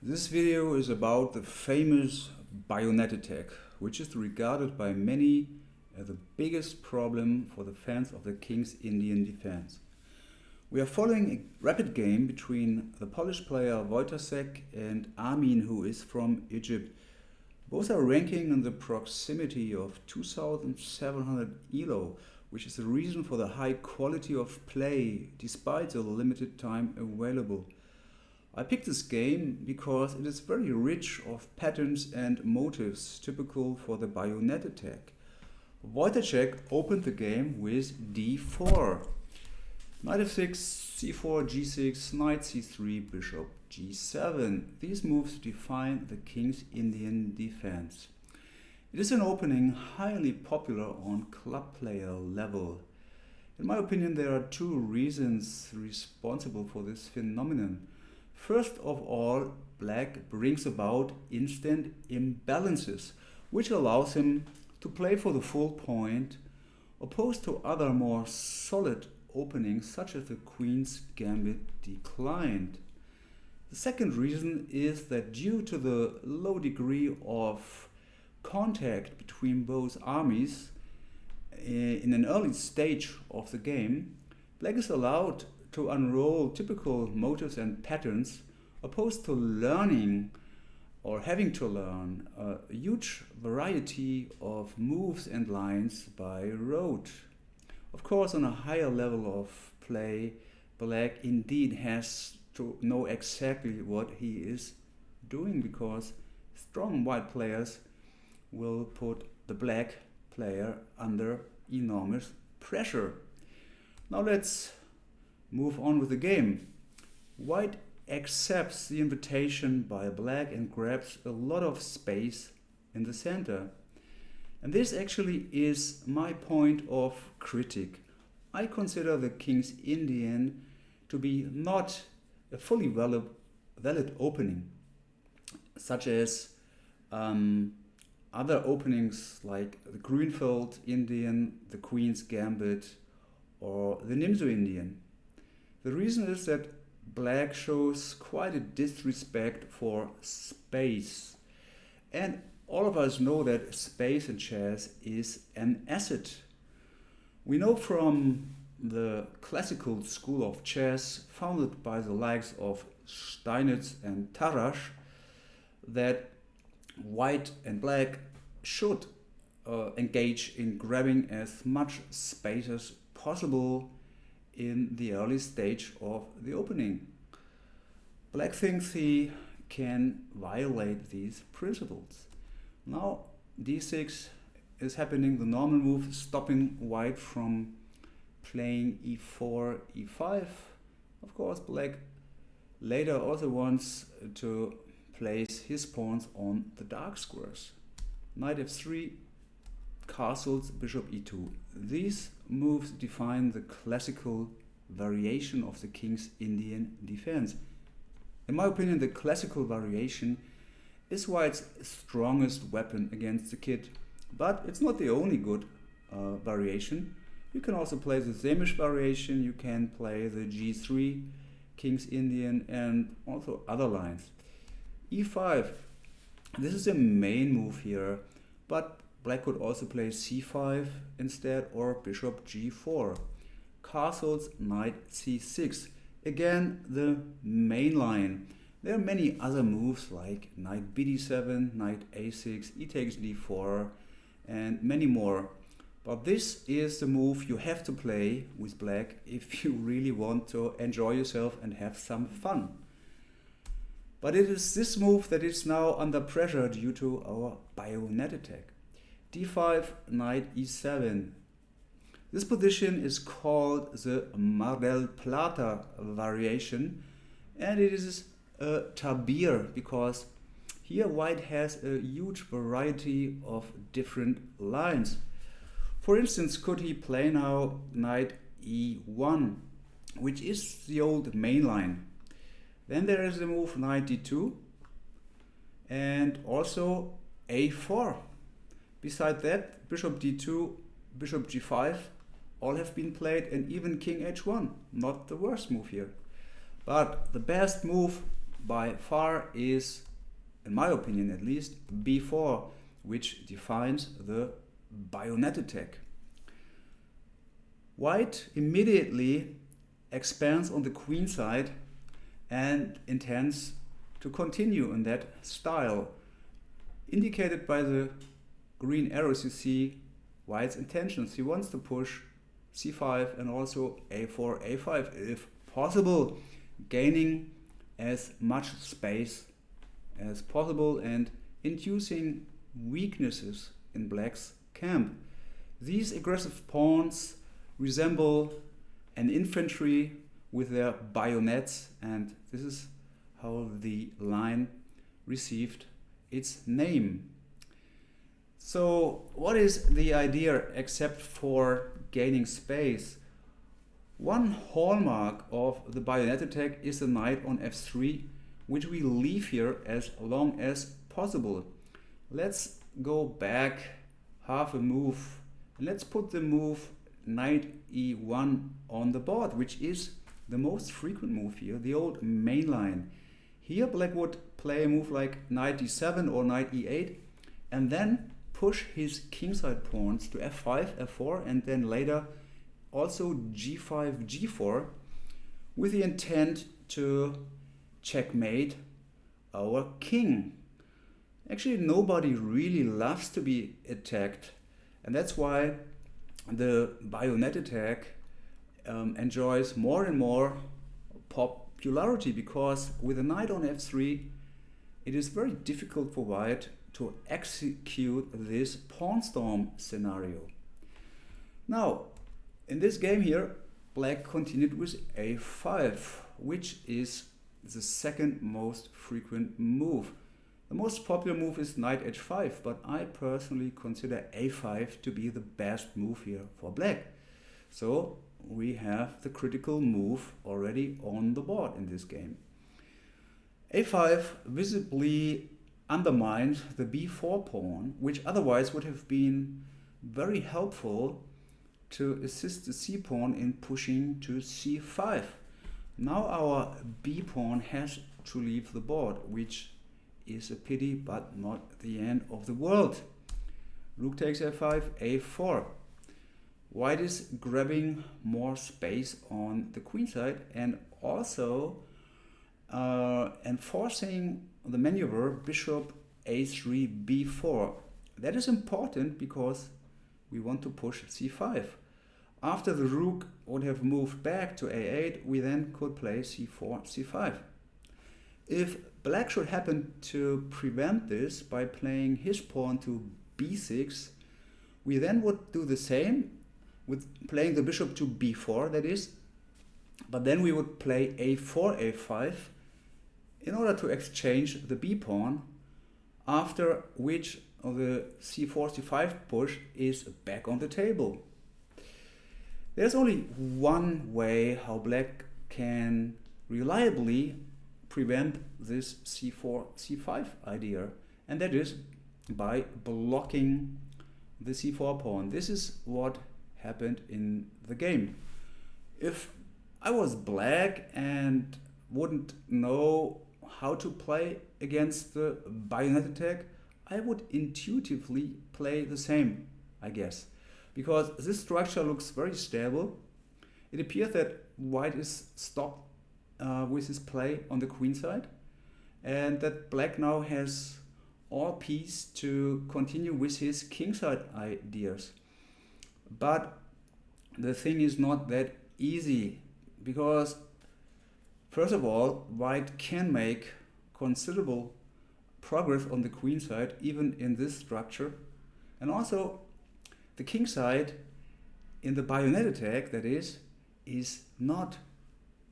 This video is about the famous Bayonet Attack, which is regarded by many as the biggest problem for the fans of the Kingsindian defense. We are following a rapid game between the Polish player Wojciech and Armin, who is from Egypt. Both are ranking in the proximity of 2700 ELO, which is the reason for the high quality of play despite the limited time available. I picked this game because it is very rich of patterns and motives typical for the Bayonet Attack. Wojciech opened the game with d4. Knight f6, c4, g6, knight c3, bishop g7. These moves define the Kingsindian defense. It is an opening highly popular on club player level. In my opinion, there are two reasons responsible for this phenomenon. First of all, black brings about instant imbalances, which allows him to play for the full point, opposed to other more solid openings such as the Queen's Gambit declined. The second reason is that due to the low degree of contact between both armies in an early stage of the game, black is allowed to unroll typical motives and patterns, opposed to learning or having to learn a huge variety of moves and lines by rote. Of course, on a higher level of play, black indeed has to know exactly what he is doing, because strong white players will put the black player under enormous pressure. Now let's move on with the game. White accepts the invitation by black and grabs a lot of space in the center. And this actually is my point of critique. I consider the Kingsindian to be not a fully valid opening, such as other openings like the Grünfeld Indian, the Queen's Gambit, or the Nimzo Indian. The reason is that black shows quite a disrespect for space. And all of us know that space in chess is an asset. We know from the classical school of chess, founded by the likes of Steinitz and Tarrasch, that white and black should engage in grabbing as much space as possible in the early stage of the opening. Black thinks he can violate these principles. Now d6 is happening, the normal move, stopping white from playing e4, e5. Of course, black later also wants to place his pawns on the dark squares. Knight f3, castles, bishop e2. These moves define the classical variation of the Kingsindian defense. In my opinion, the classical variation is white's strongest weapon against the kid, but it's not the only good variation. You can also play the Samish variation, you can play the g3, Kingsindian, and also other lines. e5, this is the main move here, but black could also play c5 instead, or bishop g4. Castles, knight c6. Again, the main line. There are many other moves like knight bd7, knight a6, e takes d4, and many more. But this is the move you have to play with black if you really want to enjoy yourself and have some fun. But it is this move that is now under pressure due to our Bayonet Attack. d5, knight e7. This position is called the Mar del Plata variation, and it is a tabir because here white has a huge variety of different lines. For instance, could he play now knight e1, which is the old main line. Then there is the move knight d2 and also a4. Beside that, bishop d2, bishop g5, all have been played, and even king h1, not the worst move here. But the best move by far is, in my opinion at least, b4, which defines the bayonet attack. White immediately expands on the queen side and intends to continue in that style. Indicated by the green arrows, you see White's intentions. He wants to push c5 and also a4, a5 if possible, gaining as much space as possible and inducing weaknesses in Black's camp. These aggressive pawns resemble an infantry with their bayonets, and this is how the line received its name. So what is the idea except for gaining space? One hallmark of the bayonet attack is the knight on f3, which we leave here as long as possible. Let's go back half a move. Let's put the move knight e1 on the board, which is the most frequent move here, the old main line. Here Black would play a move like knight d7 or knight e8 and then push his kingside pawns to f5, f4 and then later also g5, g4 with the intent to checkmate our king. Actually, nobody really loves to be attacked, and that's why the bayonet attack enjoys more and more popularity, because with a knight on f3 it is very difficult for White to execute this pawn storm scenario. Now, in this game here, Black continued with a5, which is the second most frequent move. The most popular move is knight h5, but I personally consider a5 to be the best move here for Black. So we have the critical move already on the board in this game. a5 visibly undermined the b4 pawn, which otherwise would have been very helpful to assist the c pawn in pushing to c5. Now our b pawn has to leave the board, which is a pity, but not the end of the world. Rook takes f5, a4. White is grabbing more space on the queen side and also enforcing the maneuver bishop a3, b4. That is important because we want to push c5. After the rook would have moved back to a8, we then could play c4, c5. If Black should happen to prevent this by playing his pawn to b6, we then would do the same with playing the bishop to b4, that is, but then we would play a4, a5 in order to exchange the b pawn, after which the c4, c5 push is back on the table. There's only one way how Black can reliably prevent this c4, c5 idea, and that is by blocking the c4 pawn. This is what happened in the game. If I was Black and wouldn't know how to play against the bayonet attack, I would intuitively play the same, I guess, because this structure looks very stable. It appears that White is stopped with his play on the queen side, and that Black now has all peace to continue with his kingside ideas. But the thing is not that easy, because first of all, White can make considerable progress on the queen side even in this structure, and also the king side in the bayonet attack, that is not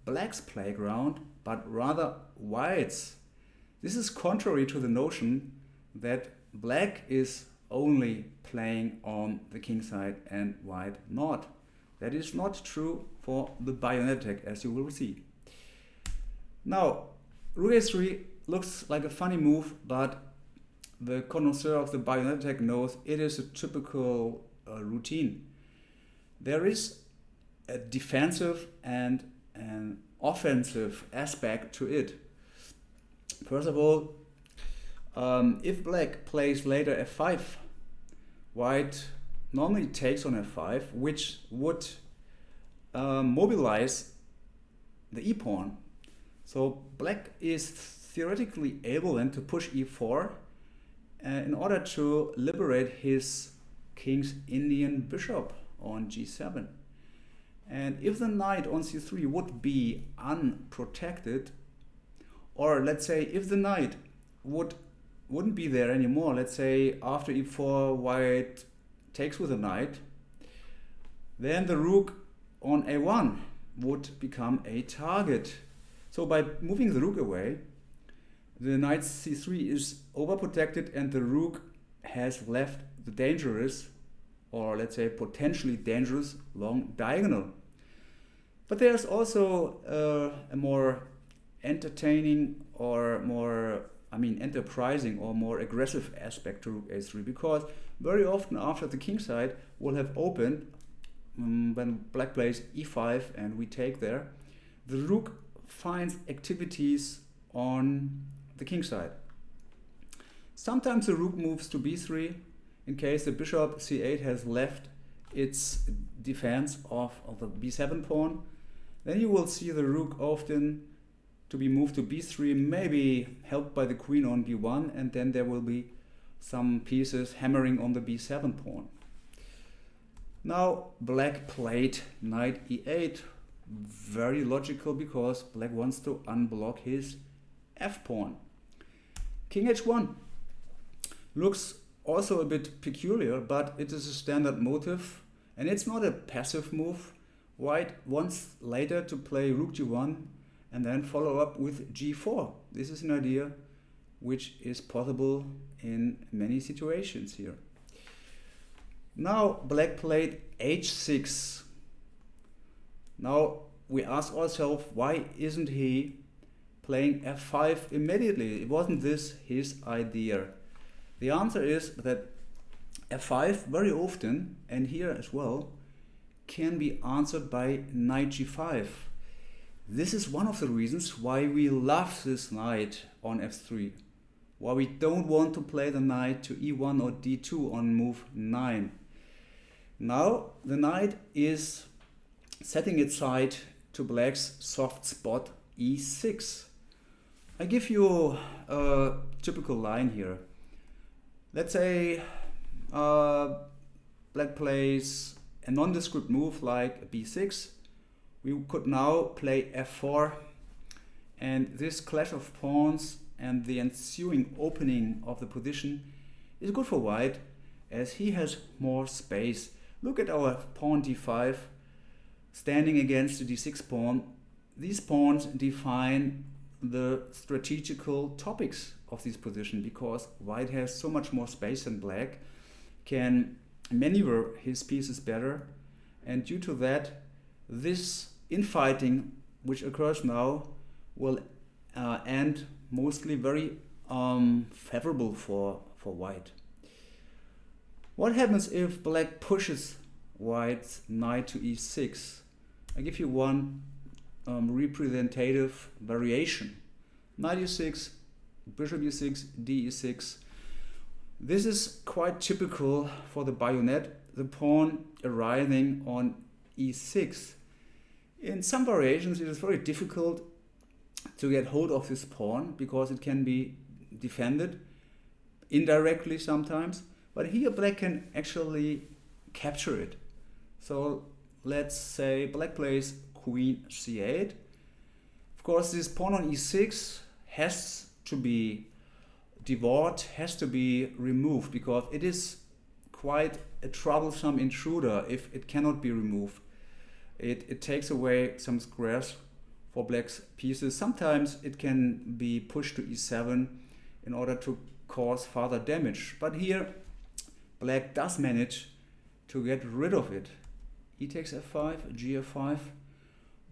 Black's playground but rather White's. This is contrary to the notion that Black is only playing on the king side and White not. That is not true for the bayonet attack, as you will see. Now, rook a3 looks like a funny move, but the connoisseur of the bayonet attack knows it is a typical routine. There is a defensive and an offensive aspect to it. First of all, if black plays later f5, white normally takes on f5, which would mobilize the e-pawn. So black is theoretically able then to push e4 in order to liberate his Kingsindian bishop on g7. And if the knight on c3 would be unprotected, or let's say if the knight wouldn't be there anymore, let's say after e4 white takes with the knight, then the rook on a1 would become a target. So by moving the rook away, the knight c3 is overprotected and the rook has left the dangerous, or let's say potentially dangerous, long diagonal. But there's also a more entertaining or more, enterprising or more aggressive aspect to rook a3, because very often after the king side will have opened, when black plays e5 and we take there, the rook finds activities on the king side. Sometimes the rook moves to b3 in case the bishop c8 has left its defense of the b7 pawn. Then you will see the rook often to be moved to b3, maybe helped by the queen on b1, and then there will be some pieces hammering on the b7 pawn. Now black played knight e8, very logical because black wants to unblock his f pawn. King h1 looks also a bit peculiar, but it is a standard motive and it's not a passive move. White wants later to play rook g1 and then follow up with g4. This is an idea which is possible in many situations here. Now black played h6. Now we ask ourselves, why isn't he playing f5 immediately? Wasn't this his idea? The answer is that f5 very often, and here as well, can be answered by knight g5. This is one of the reasons why we love this knight on f3, why we don't want to play the knight to e1 or d2 on move 9. Now the knight is setting its sight to black's soft spot e6. I give you a typical line here. Let's say black plays a nondescript move like b6. We could now play f4, and this clash of pawns and the ensuing opening of the position is good for white as he has more space. Look at our pawn d5 standing against the d6 pawn. These pawns define the strategical topics of this position because white has so much more space than black, can maneuver his pieces better, and due to that, this infighting which occurs now will end mostly very favorable for white. What happens if black pushes white's knight to e6? I give you one representative variation. Knight e6, bishop e6, d e6. This is quite typical for the bayonet, the pawn arriving on e6. In some variations it is very difficult to get hold of this pawn because it can be defended indirectly sometimes, but here black can actually capture it. So let's say black plays queen c8. Of course this pawn on e6 has to be devoured, has to be removed because it is quite a troublesome intruder if it cannot be removed. It takes away some squares for black's pieces. Sometimes it can be pushed to e7 in order to cause further damage, but here black does manage to get rid of it. E takes f5, g f5,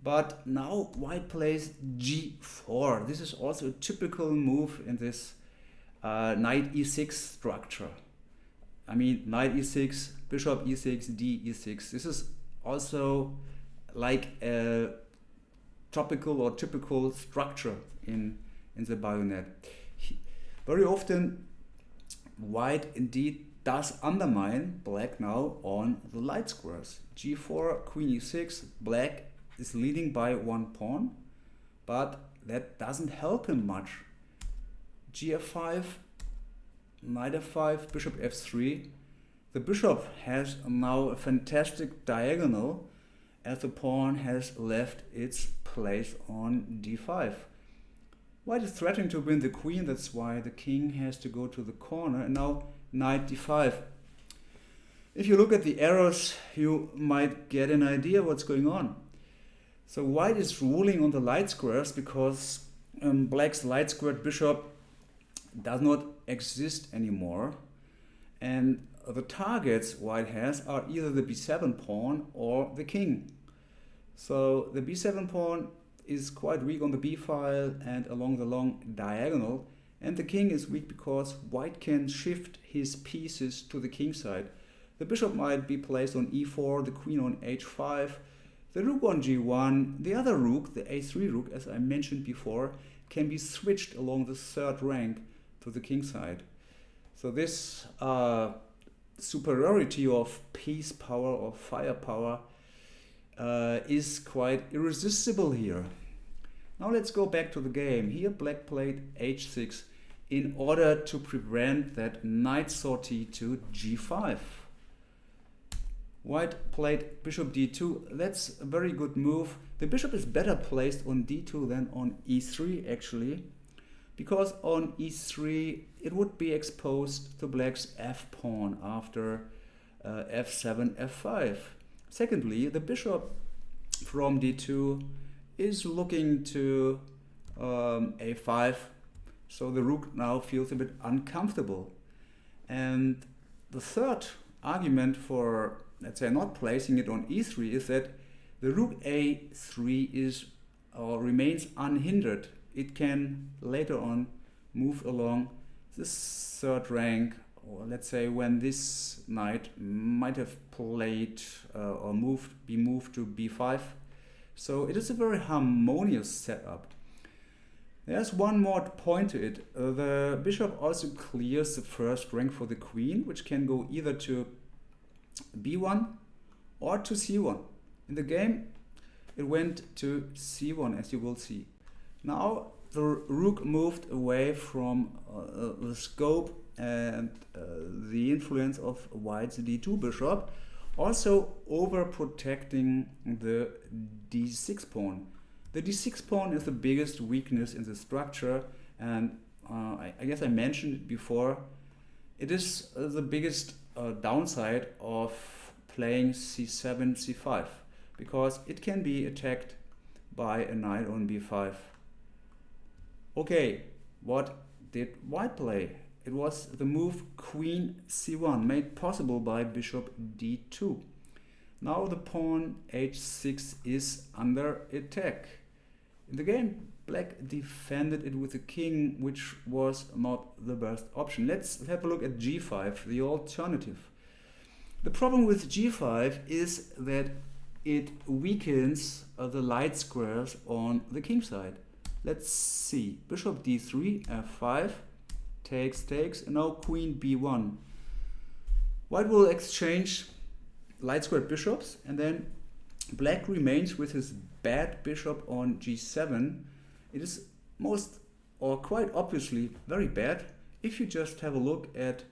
but now white plays g4. This is also a typical move in this knight e6 structure. I mean, knight e6, bishop e6, d e6. This is also like a topical or typical structure in in the bayonet. Very often white indeed does undermine black now on the light squares. G4, Queen E6, black is leading by 1 pawn, but that doesn't help him much. G5, Knight F5, Bishop F3. The bishop has now a fantastic diagonal as the pawn has left its place on D5. White is threatening to win the queen, that's why the king has to go to the corner, and now Knight D5. If you look at the arrows, you might get an idea what's going on. So white is ruling on the light squares because black's light squared bishop does not exist anymore, and the targets white has are either the b7 pawn or the king. So the b7 pawn is quite weak on the b file and along the long diagonal, and the king is weak because white can shift his pieces to the king side. The bishop might be placed on e4, the queen on h5, the rook on g1, the other rook, the a3 rook, as I mentioned before, can be switched along the third rank to the king side. So this superiority of piece power or firepower is quite irresistible here. Now let's go back to the game. Here black played h6 in order to prevent that knight sortie to g5. White played bishop d2. That's a very good move. The bishop is better placed on d2 than on e3 actually, because on e3 it would be exposed to black's f pawn after f7, f5. Secondly, the bishop from d2 is looking to a5, so the rook now feels a bit uncomfortable. And the third argument for, let's say, not placing it on e3 is that the rook a3 is remains unhindered. It can later on move along this third rank, or let's say when this knight might have played or be moved to b5. So it is a very harmonious setup. There's one more point to it. The bishop also clears the first rank for the queen, which can go either to b1 or to c1. In the game it went to c1, as you will see. Now the rook moved away from the scope and the influence of white's d2 bishop, also overprotecting the d6 pawn. The d6 pawn is the biggest weakness in the structure, and I guess I mentioned it before. It is the biggest downside of playing c7, c5, because it can be attacked by a knight on b5. Okay, what did white play? It was the move queen c1, made possible by bishop d2. Now the pawn h6 is under attack. In the game, black defended it with the king, which was not the best option. Let's have a look at g5, the alternative. The problem with g5 is that it weakens the light squares on the king side. Let's see. Bishop d3, f5, takes, and now queen b1. White will exchange light squared bishops, and then black remains with his bad bishop on g7. It is most, or quite obviously, very bad if you just have a look at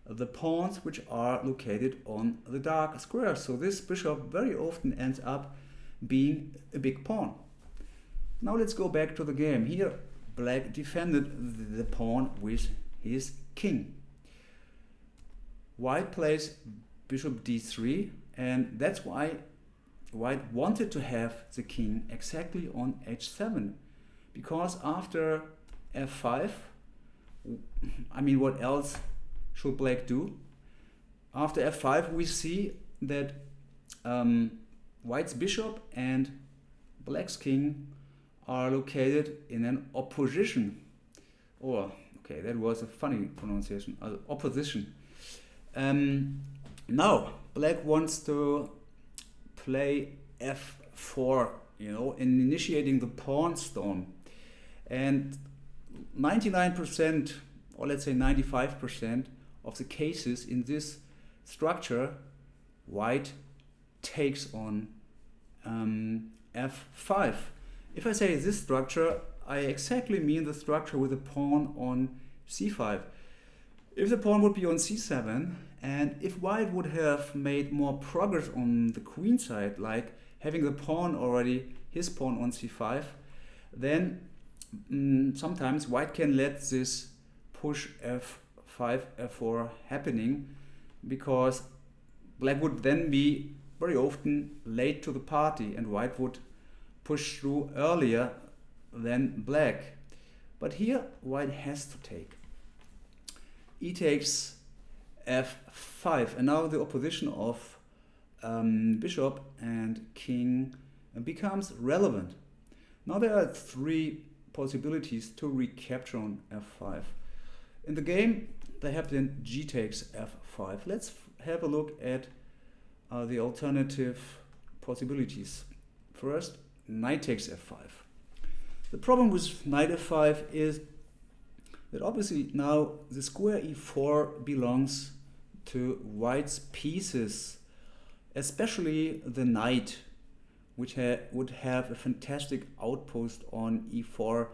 the pawns which are located on the dark squares. So this bishop very often ends up being a big pawn. Now let's go back to the game. Here black defended the pawn with his king. White plays bishop d3, and that's why white wanted to have the king exactly on h7, because after f5, I mean, what else should black do? After f5 we see that white's bishop and black's king are located in an opposition. Or, okay, that was a funny pronunciation, opposition. Now black wants to play f4, in initiating the pawn storm. And 99%, or let's say 95% of the cases in this structure, white takes on f5. If I say this structure, I exactly mean the structure with a pawn on c5. If the pawn would be on c7, and if white would have made more progress on the queen side, like having the pawn already, his pawn on c5, then sometimes white can let this push f5, f4 happening, because black would then be very often late to the party and white would push through earlier than black. But here white has to take. E takes f5, and now the opposition of bishop and king becomes relevant. Now there are three possibilities to recapture on f5. In the game they have then g takes f5. Let's have a look at the alternative possibilities. First, knight takes f5. The problem with knight f5 is that obviously now the square e4 belongs to white's pieces, especially the knight, which would have a fantastic outpost on e4,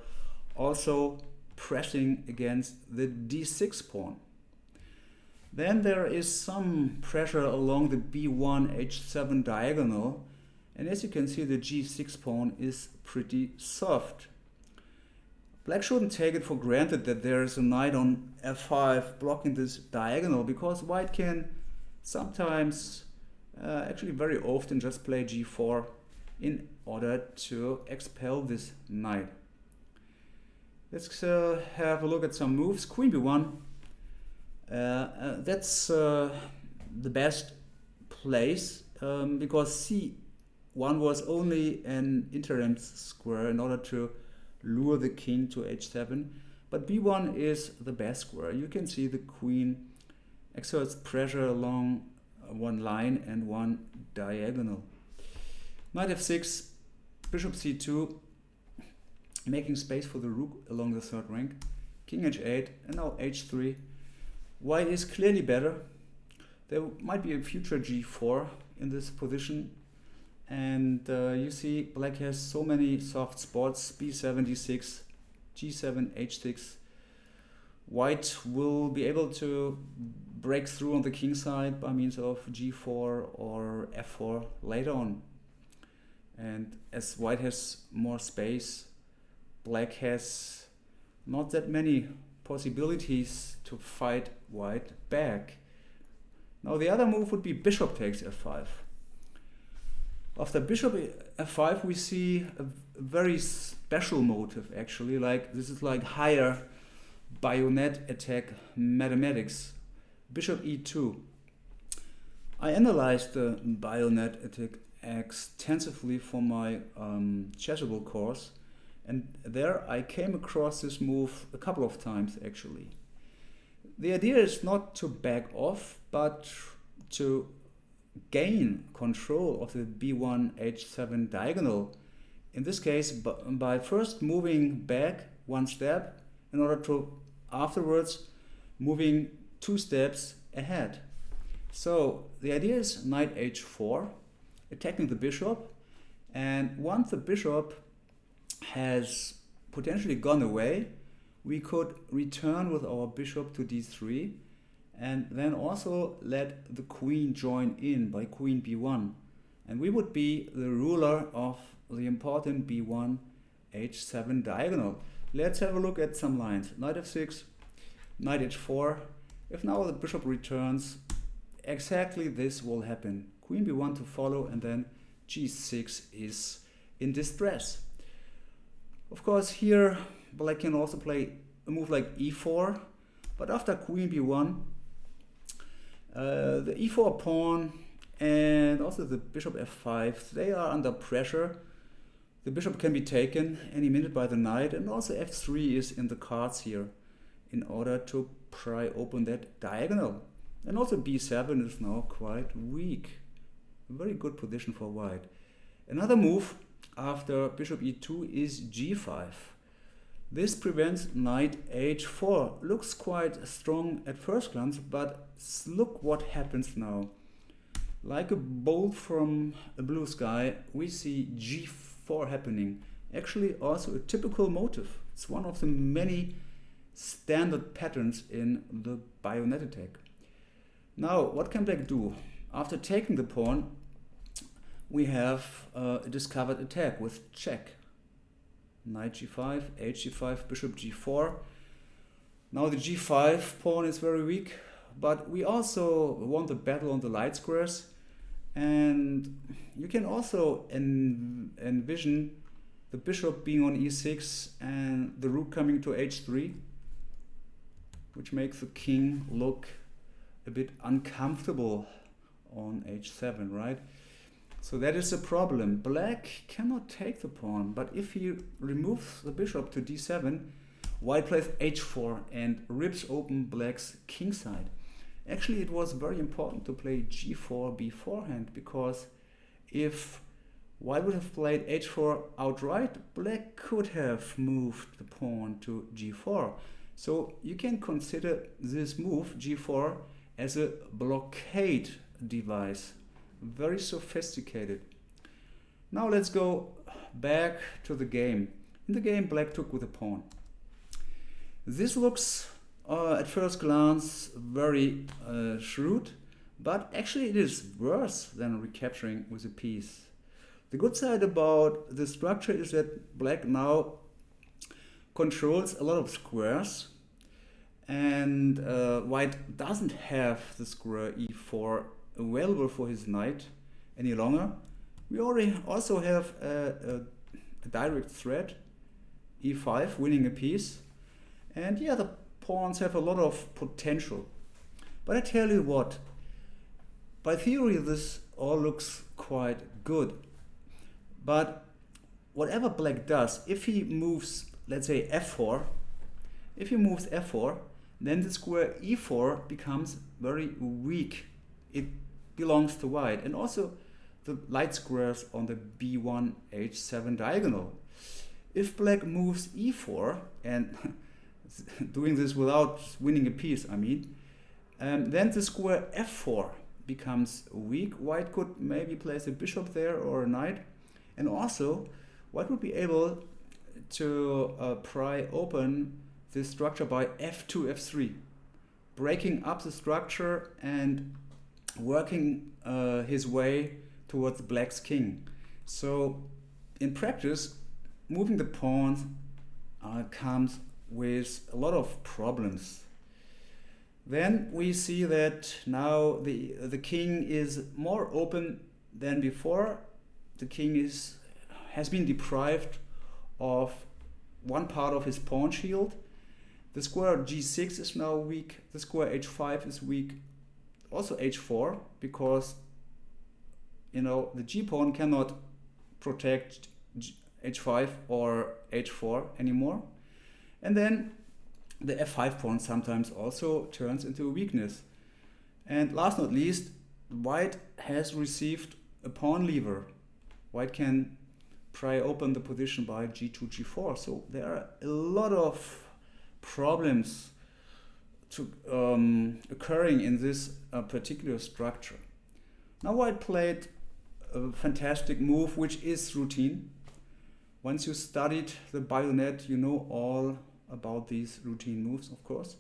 also pressing against the d6 pawn. Then there is some pressure along the b1 h7 diagonal, and as you can see, the g6 pawn is pretty soft. Black shouldn't take it for granted that there is a knight on f5 blocking this diagonal, because white can sometimes, actually very often, just play g4 in order to expel this knight. Let's have a look at some moves. Queen b1. That's the best place, because c1 was only an interim square in order to lure the king to h7, but b1 is the best square. You can see the queen exerts pressure along one line and one diagonal. Knight f6, bishop c2, making space for the rook along the third rank. King h8, and now h3. White is clearly better. There might be a future g4 in this position, and you see black has so many soft spots: b7, d6, g7, h6. White will be able to break through on the king side by means of g4 or f4 later on. And as white has more space, black has not that many possibilities to fight white back. Now the other move would be bishop takes f5. After bishop f5 we see a very special motive, actually. Like, this is like higher bayonet attack mathematics. Bishop e2. I analyzed the bayonet attack extensively for my Chessable course, and there I came across this move a couple of times, actually. The idea is not to back off, but to gain control of the b1 h7 diagonal. In this case, by first moving back one step in order to afterwards moving 2 steps ahead. So the idea is knight h4, attacking the bishop, and once the bishop has potentially gone away, we could return with our bishop to d3, and then also let the queen join in by queen b1, and we would be the ruler of the important b1 h7 diagonal. Let's have a look at some lines. Knight f6, knight h4. If now the bishop returns, exactly this will happen. Queen b1 to follow, and then g6 is in distress. Of course, here black can also play a move like e4, but after queen b1, the e4 pawn and also the bishop f5, they are under pressure. The bishop can be taken any minute by the knight, and also f3 is in the cards here in order to pry open that diagonal. And also b7 is now quite weak. A very good position for white. Another move after bishop e2 is g5. This prevents knight h4. Looks quite strong at first glance, but look what happens now. Like a bolt from a blue sky, we see g4 happening. Actually also a typical motive. It's one of the many standard patterns in the Bayonet Attack. Now, what can black do? After taking the pawn, we have a discovered attack with check. Knight g5, hg5, bishop g4. Now the g5 pawn is very weak, but we also won the battle on the light squares, and you can also envision the bishop being on e6 and the rook coming to h3, which makes the king look a bit uncomfortable on h7, right? So that is a problem. Black cannot take the pawn, but if he removes the bishop to d7, white plays h4 and rips open black's king side. Actually, it was very important to play g4 beforehand, because if white would have played h4 outright, black could have moved the pawn to g4. So you can consider this move, g4, as a blockade device. Very sophisticated. Now let's go back to the game. In the game, black took with a pawn. This looks at first glance very shrewd, but actually it is worse than recapturing with a piece. The good side about the structure is that black now controls a lot of squares, and white doesn't have the square e4 available for his knight any longer. We already also have a direct threat, e5, winning a piece. And yeah, the pawns have a lot of potential. But I tell you what, by theory this all looks quite good. But whatever black does, if he moves, let's say f4, if he moves f4, then the square e4 becomes very weak. It belongs to white, and also the light squares on the b1 h7 diagonal. If black moves e4, and doing this without winning a piece, I mean, then the square f4 becomes weak. White could maybe place a bishop there or a knight, and also white would be able to pry open this structure by f2, f3, breaking up the structure and working his way towards black's king. So in practice, moving the pawns comes with a lot of problems. Then we see that now the king is more open than before. The king has been deprived of one part of his pawn shield. The square g6 is now weak. The square h5 is weak. Also h4, because the g pawn cannot protect h5 or h4 anymore. And then the f5 pawn sometimes also turns into a weakness. And last not least, white has received a pawn lever. White can pry open the position by g2, g4. So there are a lot of problems occurring in this particular structure. Now white played a fantastic move, which is routine. Once you studied the bayonet, you know all about these routine moves, of course.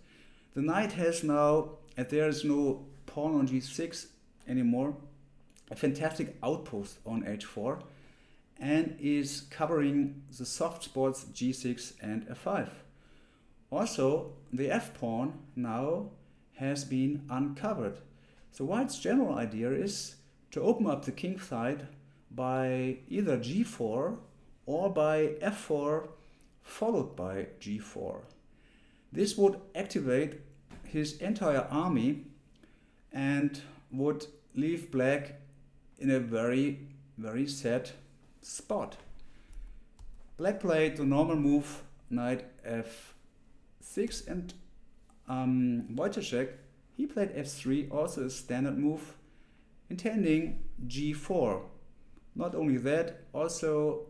The knight has now, and there is no pawn on g6 anymore, a fantastic outpost on h4, and is covering the soft spots g6 and f5. Also, the f-pawn now has been uncovered. So white's general idea is to open up the king side by either g4 or by f4 followed by g4. This would activate his entire army and would leave black in a very, very sad spot. Black played the normal move, knight f6, and Wojciech, he played f3, also a standard move, intending g4. Not only that, also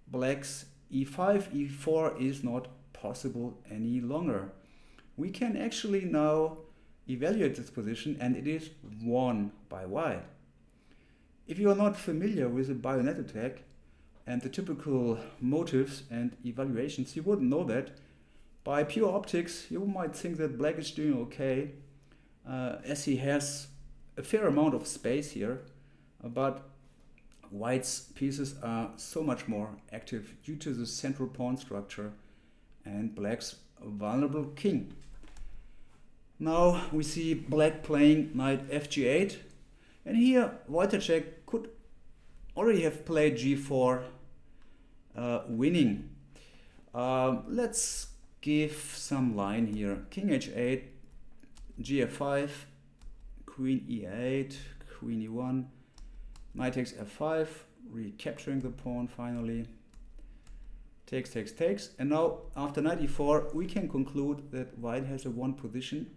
black's e5, e4 is not possible any longer. We can actually now evaluate this position, and it is won by white. If you are not familiar with the bayonet attack and the typical motives and evaluations, you wouldn't know that. By pure optics, you might think that black is doing okay, as he has a fair amount of space here, but white's pieces are so much more active due to the central pawn structure and black's vulnerable king. Now we see black playing knight fg8, and here Wojciech could already have played g4, winning. Let's give some line here. King h8, gf5, queen e8, queen e1, knight takes f5, recapturing the pawn finally. Takes, takes, takes. And now after knight e4, we can conclude that white has a won position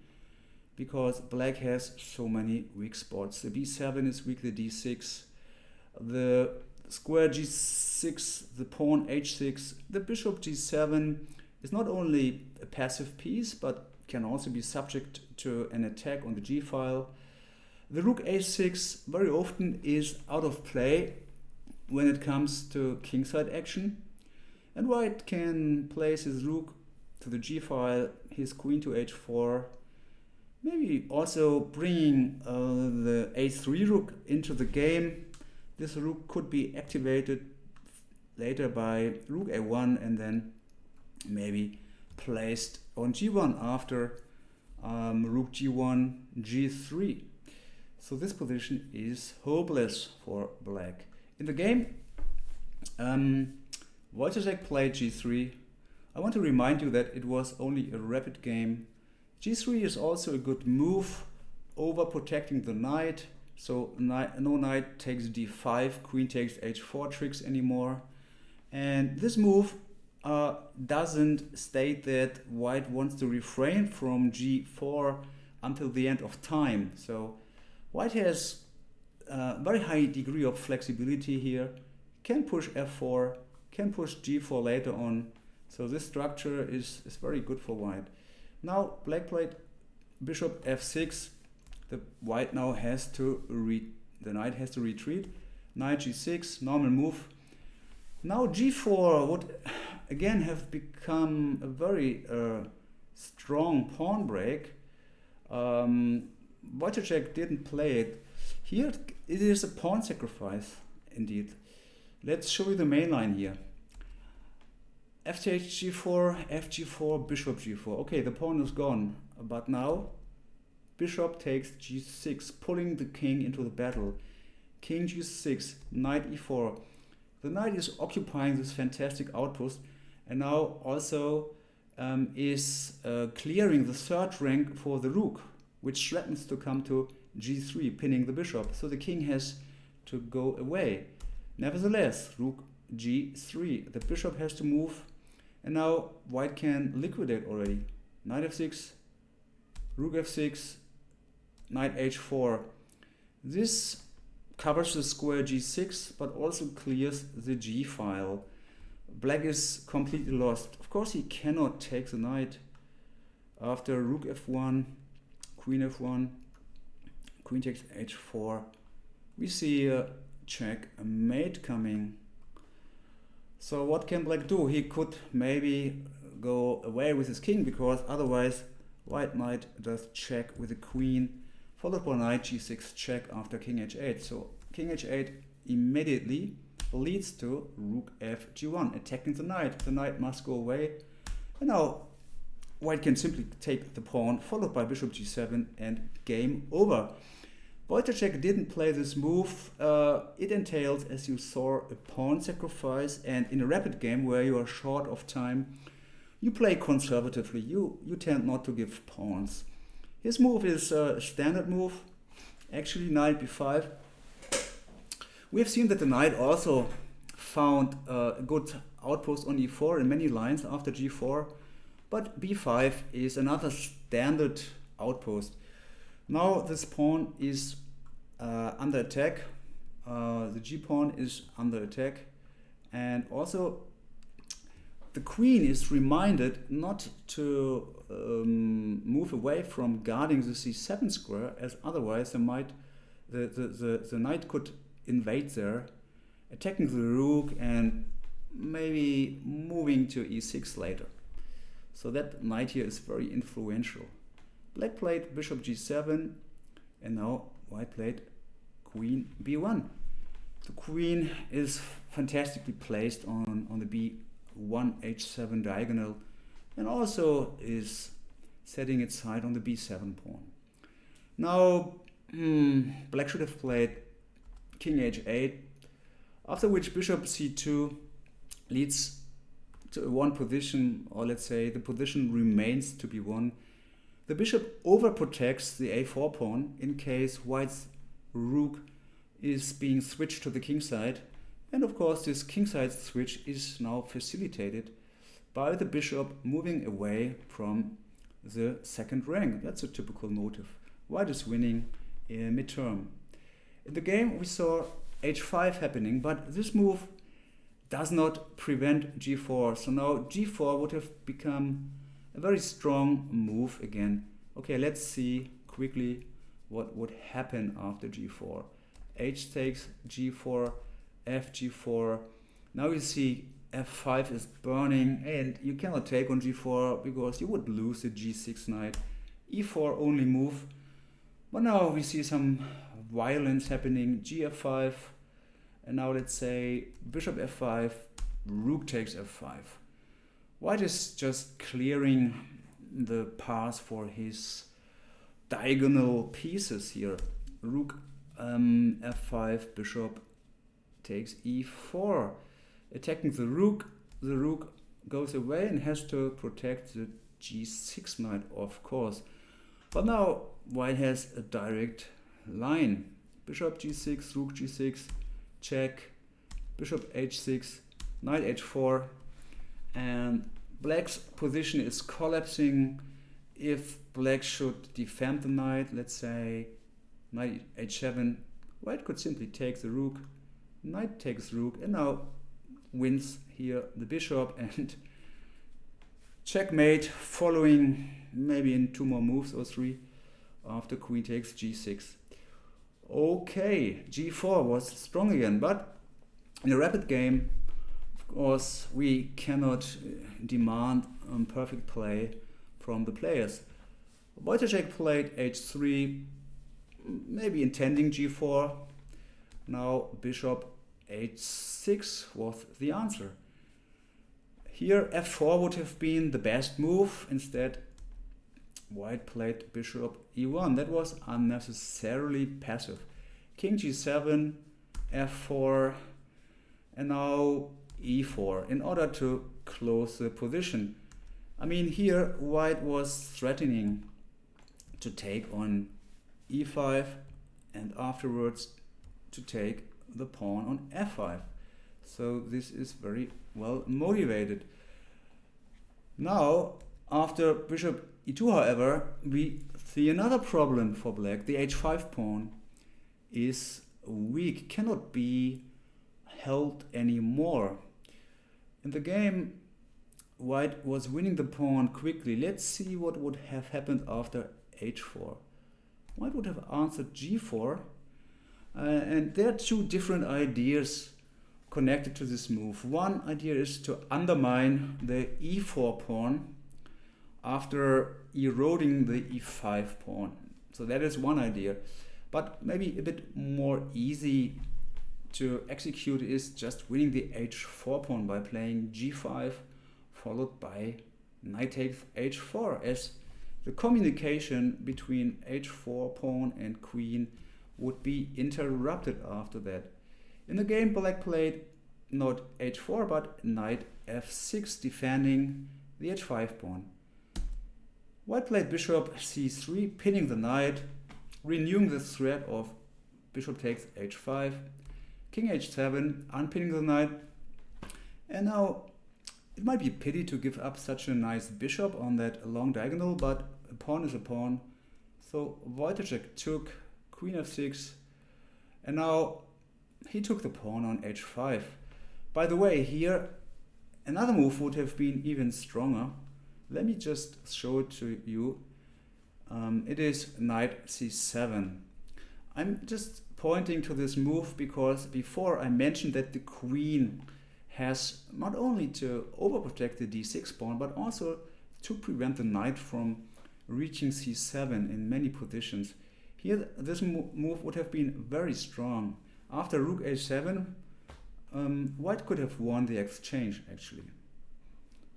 because black has so many weak spots. The b7 is weak, the d6, the square g6, the pawn h6, the bishop g7 is not only a passive piece but can also be subject to an attack on the g file. The rook a6 very often is out of play when it comes to kingside action, and white can place his rook to the g file, his queen to h4, maybe also bringing the a3 rook into the game. This rook could be activated later by rook a1 and then maybe placed on g1 after rook g1, g3. So this position is hopeless for black. In the game, Wojciech played g3. I want to remind you that it was only a rapid game. g3 is also a good move, over protecting the knight. So no knight takes d5, queen takes h4 tricks anymore. And this move doesn't state that white wants to refrain from g4 until the end of time. So white has a very high degree of flexibility here, can push f4, can push g4 later on. So this structure is very good for white. Now black played bishop f6. The white now has to the knight has to retreat. Knight g6, normal move. Now g4 would again have become a very strong pawn break. Wojciech didn't play it. Here it is a pawn sacrifice indeed. Let's show you the main line here. F8 g4, fg4, bishop g4. Okay, the pawn is gone, but now bishop takes g6, pulling the king into the battle. King g6, knight e4. The knight is occupying this fantastic outpost, and now also is clearing the third rank for the rook, which threatens to come to g3, pinning the bishop. So the king has to go away. Nevertheless, rook g3. The bishop has to move, and now white can liquidate already. Knight f6, rook f6, knight h4. This covers the square g6, but also clears the g file. Black is completely lost. Of course, he cannot take the knight. After rook f1, queen f1, queen takes h4, we see a check, a mate coming. So what can black do? He could maybe go away with his king, because otherwise white knight does check with the queen, followed by knight g6 check after king h8. So king h8 immediately leads to rook f g1, attacking the knight. The knight must go away, and now white can simply take the pawn, followed by bishop g7, and game over. Wojciech didn't play this move. It entails, as you saw, a pawn sacrifice, and in a rapid game where you are short of time, you play conservatively. You tend not to give pawns. His move is a standard move, actually knight b5. We have seen that the knight also found a good outpost on e4 in many lines after g4, but b5 is another standard outpost. Now this pawn is under attack, the g pawn is under attack, and also the queen is reminded not to move away from guarding the c7 square, as otherwise the knight could invade there, attacking the rook and maybe moving to e6 later. So that knight here is very influential. Black played bishop g7, and now white played queen b1. The queen is fantastically placed on the b1 h7 diagonal, and also is setting its sight on the b7 pawn. Now black should have played king h8, after which bishop c2 leads to one position, or let's say the position remains to be won. The bishop overprotects the a4 pawn in case white's rook is being switched to the king side, and of course this king side switch is now facilitated by the bishop moving away from the second rank. That's a typical motive. White is winning in midterm. In the game we saw h5 happening, but this move does not prevent g4. So now g4 would have become a very strong move again. Okay, let's see quickly what would happen after g4. H takes g4, f g4. Now you see f5 is burning, and you cannot take on g4 because you would lose the g6 knight. e4 only move. But now we see some violence happening. gf5, and now let's say bishop f5, rook takes f5. White is just clearing the path for his diagonal pieces here. Rook f5, bishop takes e4, attacking the rook. The rook goes away and has to protect the g6 knight, of course. But now white has a direct line. Bishop g6, rook g6, check, bishop h6, knight h4, and black's position is collapsing. If black should defend the knight, let's say knight h7, white could simply take the rook, knight takes rook, and now wins here the bishop, and checkmate following maybe in 2 more moves or 3 after queen takes g6. Okay, g4 was strong again, but in a rapid game, of course, we cannot demand perfect play from the players. Wojciech played h3, maybe intending g4. Now bishop h6 was the answer. Here f4 would have been the best move. Instead, white played bishop e1. That was unnecessarily passive. King g7, f4, and now e4 in order to close the position. I mean, here white was threatening to take on e5 and afterwards to take the pawn on f5. So this is very well motivated. Now, after bishop e2, however, we see another problem for black. The h5 pawn is weak, cannot be held anymore. In the game, white was winning the pawn quickly. Let's see what would have happened after h4. White would have answered g4, and there are 2 different ideas connected to this move. One idea is to undermine the e4 pawn after eroding the e5 pawn. So that is one idea, but maybe a bit more easy to execute is just winning the h4 pawn by playing g5 followed by knight takes h4, as the communication between h4 pawn and queen would be interrupted after that. In the game, black played not h4 but knight f6, defending the h5 pawn. White played bishop c3, pinning the knight, renewing the threat of bishop takes h5, king h7, unpinning the knight. And now it might be a pity to give up such a nice bishop on that long diagonal, but a pawn is a pawn. So Wojciech took queen f6, and now he took the pawn on h5. By the way, here another move would have been even stronger. Let me just show it to you. It is knight c7. I'm just pointing to this move because before I mentioned that the queen has not only to overprotect the d6 pawn, but also to prevent the knight from reaching c7 in many positions. Here, this move would have been very strong. After rook h7, white could have won the exchange, actually.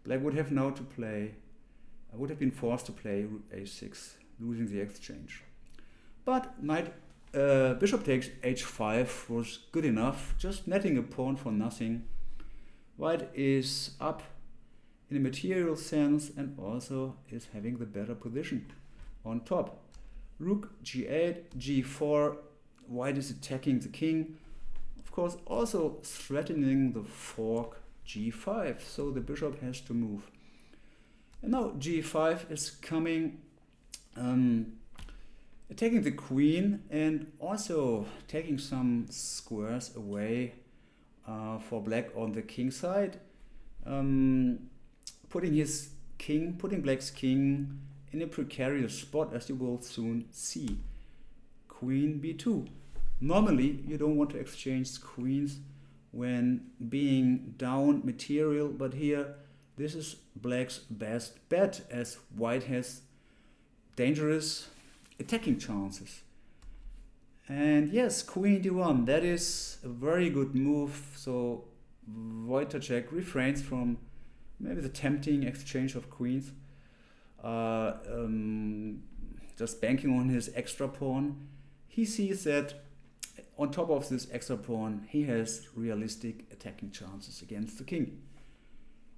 Black would have now to play, would have been forced to play rook h6, losing the exchange. But bishop takes h5 was good enough, just netting a pawn for nothing. White is up in a material sense and also is having the better position on top. Rook g8, g4, white is attacking the king, of course also threatening the fork g5, so the bishop has to move. And now g5 is coming, attacking the queen and also taking some squares away for black on the king side, putting black's king in a precarious spot, as you will soon see. Queen b2. Normally you don't want to exchange queens when being down material, but here this is black's best bet, as white has dangerous attacking chances. And yes, queen d1, that is a very good move, so Wojciech refrains from maybe the tempting exchange of queens, just banking on his extra pawn. He sees that on top of this extra pawn, he has realistic attacking chances against the king.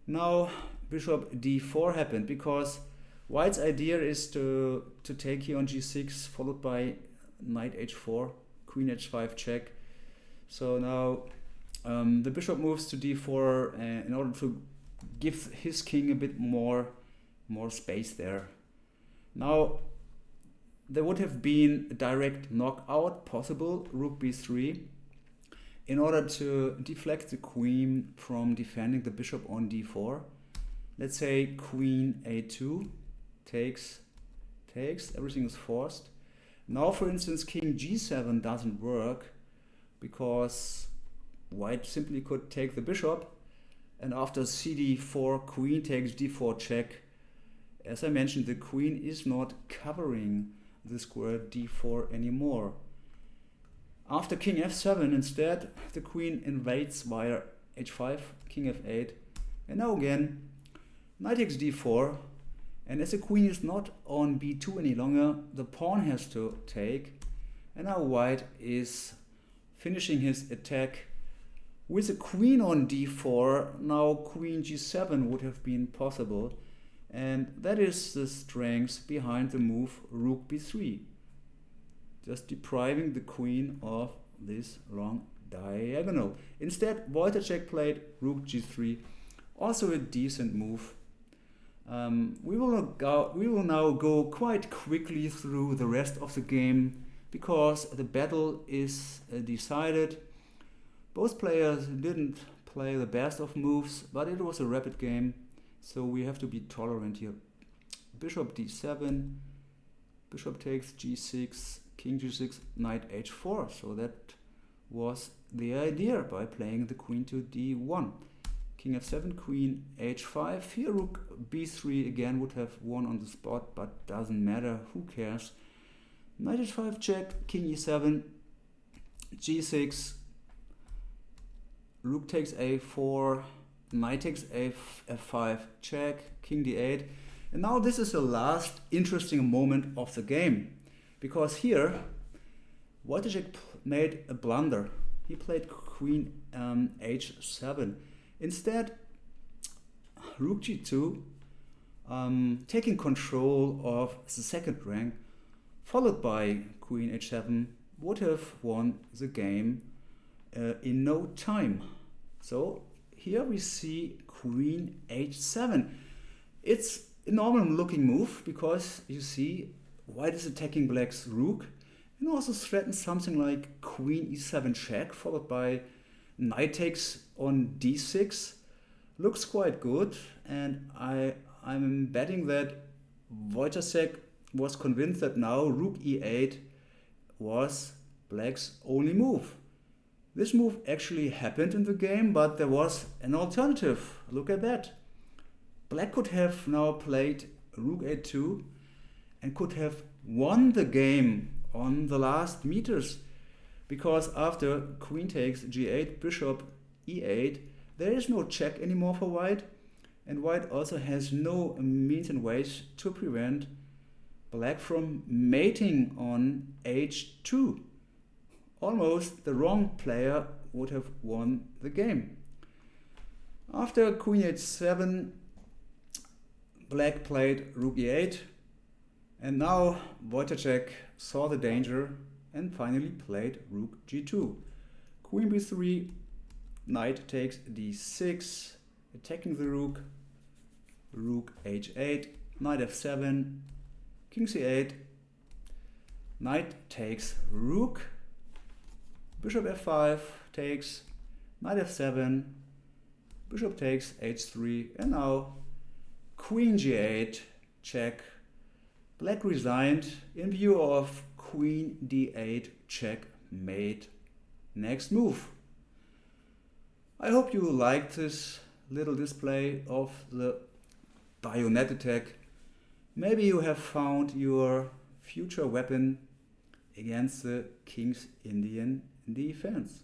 Now bishop d4 happened because white's idea is to take here on g6, followed by knight h4, queen h5 check. So now the bishop moves to d4 in order to give his king a bit more space there. Now there would have been a direct knockout possible, rook b3, in order to deflect the queen from defending the bishop on d4. Let's say queen a2 takes, everything is forced. Now for instance king g7 doesn't work because white simply could take the bishop, and after cd4 queen takes d4 check. As I mentioned, the queen is not covering the square d4 anymore. After king f7 instead, the queen invades via h5, king f8, and now again knight takes d4, and as the queen is not on b2 any longer, the pawn has to take, and now white is finishing his attack with a queen on d4. Now queen g7 would have been possible, and that is the strength behind the move rook b3, just depriving the queen of this long diagonal. Instead, Wojciech played rook g3, also a decent move. We will now go quite quickly through the rest of the game because the battle is decided. Both players didn't play the best of moves, but it was a rapid game, so we have to be tolerant here. Bishop d7, bishop takes g6, king g6, knight h4. So that was the idea by playing the queen to d1. King f7, queen h5. Here rook b3 again would have won on the spot, but doesn't matter, who cares. Knight h5 check, king e7, g6, rook takes a4, knight takes f5 check, king d8. And now this is the last interesting moment of the game, because here Wojciech made a blunder. He played queen h7. Instead, rook g2, taking control of the second rank, followed by queen h7, would have won the game in no time. So here we see queen h7. It's a normal looking move because you see white is attacking black's rook and also threatens something like queen e7 check, followed by knight takes on d6. looks quite good, and I'm betting that Wojciech was convinced that now rook e8 was black's only move. This move actually happened in the game, but there was an alternative. Look at that. Black could have now played rook a2 and could have won the game on the last meters, because after queen takes g8, bishop e8, there is no check anymore for white, and white also has no means and ways to prevent black from mating on h2. Almost the wrong player would have won the game. After queen h7, black played rook e8, and now Wojciech saw the danger and finally played rook g2. Queen b3, knight takes d6, attacking the rook, rook h8, knight f7, king c8, knight takes rook, bishop f5 takes, knight f7, bishop takes h3, and now queen g8, check. Black resigned in view of queen d8, checkmate. Next move. I hope you liked this little display of the Bayonet Attack. Maybe you have found your future weapon against the Kingsindian defense.